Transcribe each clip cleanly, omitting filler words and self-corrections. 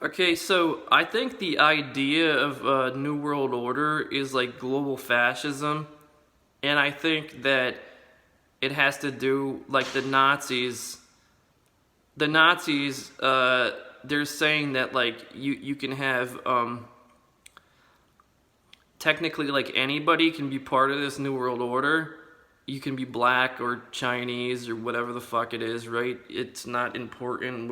Okay, so I think the idea of a new world order is like global fascism, and I think that it has to do like the Nazis. The Nazis, they're saying that like you can have technically like anybody can be part of this new world order. You can be black or Chinese or whatever the fuck it is, right? It's not important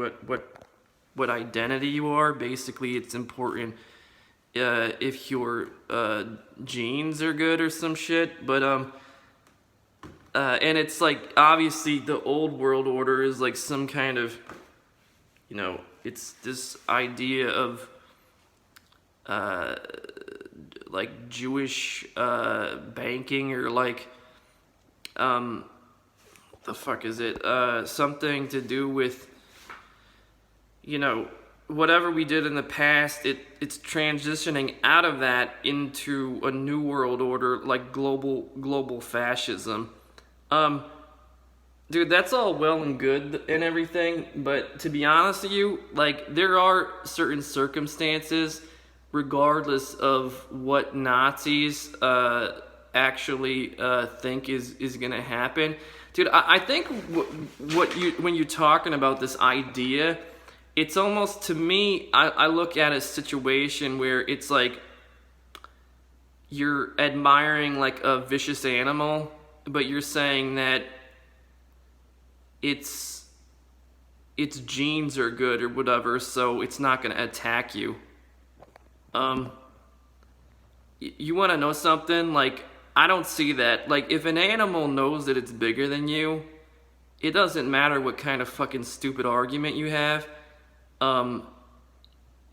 what identity you are. Basically, it's important if your genes are good or some shit. But and it's like obviously the old world order is like some kind of, it's this idea of like Jewish banking or like the fuck is it? Something to do with, whatever we did in the past, it's transitioning out of that into a new world order, like global fascism. Dude, that's all well and good and everything, but to be honest with you, like, there are certain circumstances, regardless of what Nazis actually think is gonna happen. Dude, I think when you're talking about this idea, it's almost, to me, I look at a situation where it's like you're admiring like a vicious animal, but you're saying that its genes are good or whatever, so it's not gonna attack you. You want to know something? Like, I don't see that. Like, if an animal knows that it's bigger than you, it doesn't matter what kind of fucking stupid argument you have.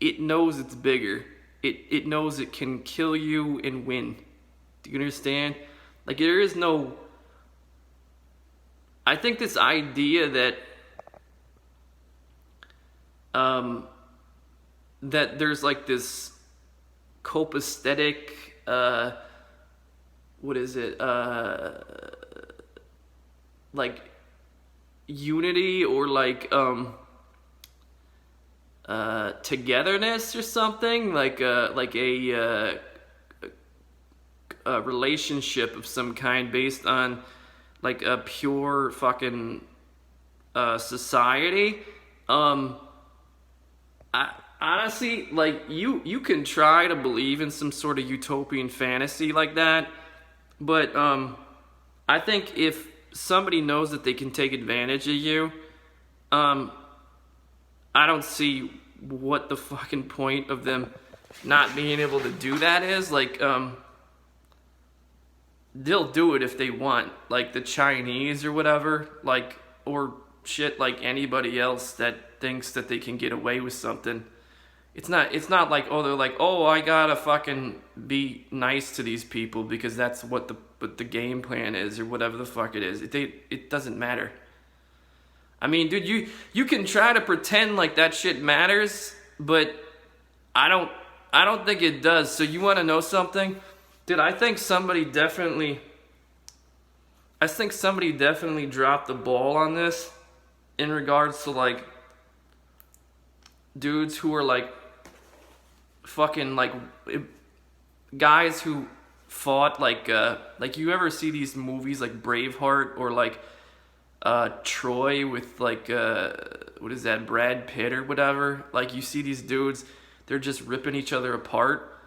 It knows it's bigger. It knows it can kill you and win. Do you understand? Like, there is no... I think this idea that that there's like this copacetic what is it, like unity or like togetherness or something, like a relationship of some kind based on like a pure fucking society. I honestly, like, you can try to believe in some sort of utopian fantasy like that, but I think if somebody knows that they can take advantage of you, I don't see what the fucking point of them not being able to do that is. Like, they'll do it if they want, like the Chinese or whatever, like, or shit, like anybody else that thinks that they can get away with something. It's not like, oh, they're like, oh, I gotta fucking be nice to these people because that's what the game plan is or whatever the fuck it is. It doesn't matter. I mean, dude, you can try to pretend like that shit matters, but I don't think it does. So you want to know something? Dude, I think somebody definitely dropped the ball on this in regards to like dudes who are like fucking like guys who fought like you ever see these movies like Braveheart or like Troy with like what is that, Brad Pitt or whatever? Like, you see these dudes, they're just ripping each other apart.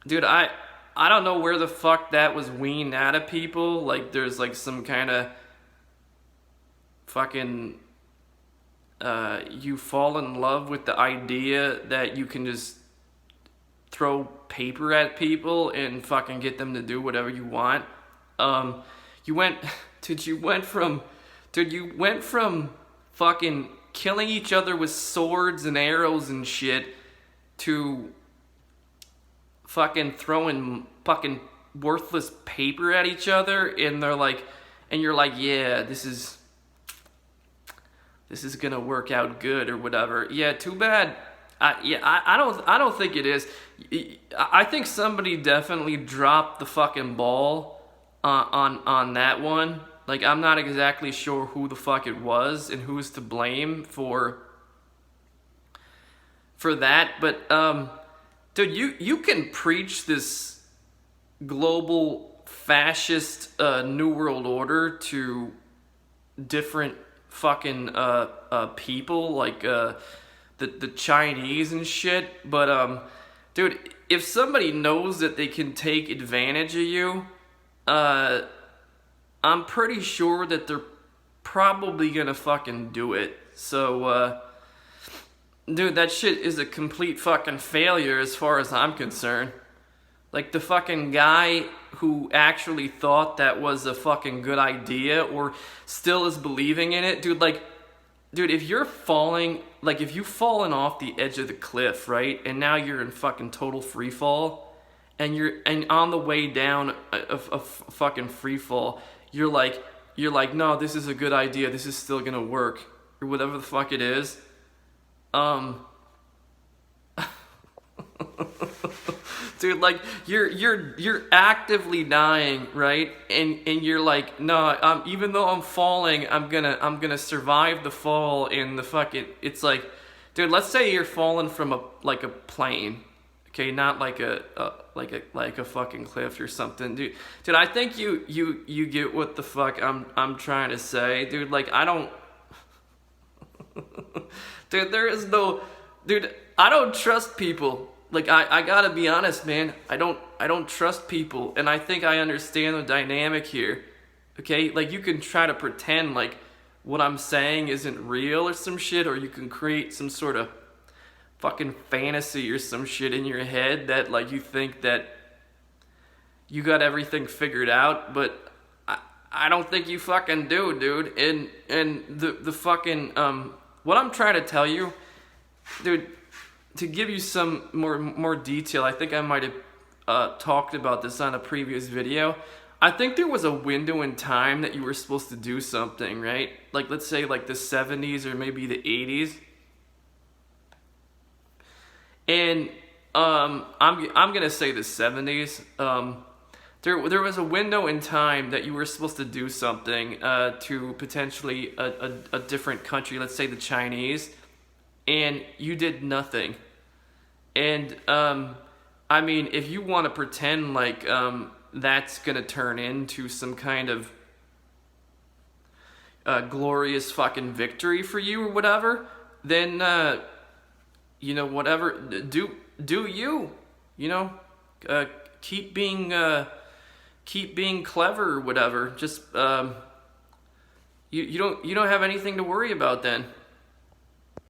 Dude, I don't know where the fuck that was weaned out of people. Like, there's like some kind of fucking you fall in love with the idea that you can just throw paper at people and fucking get them to do whatever you want. You went from fucking killing each other with swords and arrows and shit to fucking throwing fucking worthless paper at each other, and they're like, and you're like, yeah, this is gonna work out good or whatever. Yeah, too bad. I don't think it is. I think somebody definitely dropped the fucking ball on that one. Like, I'm not exactly sure who the fuck it was and who's to blame for for that. But dude, you can preach this global fascist new world order to different fucking people, like the Chinese and shit. But dude, if somebody knows that they can take advantage of you, I'm pretty sure that they're probably gonna fucking do it. So dude, that shit is a complete fucking failure as far as I'm concerned. Like, the fucking guy who actually thought that was a fucking good idea or still is believing in it, dude, like, dude, if you're falling, like, if you've fallen off the edge of the cliff, right, and now you're in fucking total free fall, and on the way down a fucking free fall, you're like, no, this is a good idea, this is still gonna work, or whatever the fuck it is, dude, like, you're actively dying, right? And you're like, no, even though I'm falling, I'm gonna survive the fall. And the fucking, it's like, dude, let's say you're falling from a plane, okay, not like a fucking cliff or something, dude. I think you get what the fuck I'm trying to say, dude. Like, I don't, dude, there is no, dude, I don't trust people. Like, I gotta be honest, man. I don't trust people, and I think I understand the dynamic here. Okay? Like, you can try to pretend like what I'm saying isn't real or some shit, or you can create some sort of fucking fantasy or some shit in your head that, like, you think that you got everything figured out, but I don't think you fucking do, dude. And the fucking what I'm trying to tell you, dude, to give you some more detail, I think I might have talked about this on a previous video. I think there was a window in time that you were supposed to do something, right? Like, let's say like the 70s or maybe the 80s. And I'm gonna say the 70s. There was a window in time that you were supposed to do something to potentially a different country, let's say the Chinese, and you did nothing. And I mean, if you want to pretend like that's gonna turn into some kind of glorious fucking victory for you or whatever, then you know, whatever, do you, you know, keep being clever or whatever. Just you don't have anything to worry about then.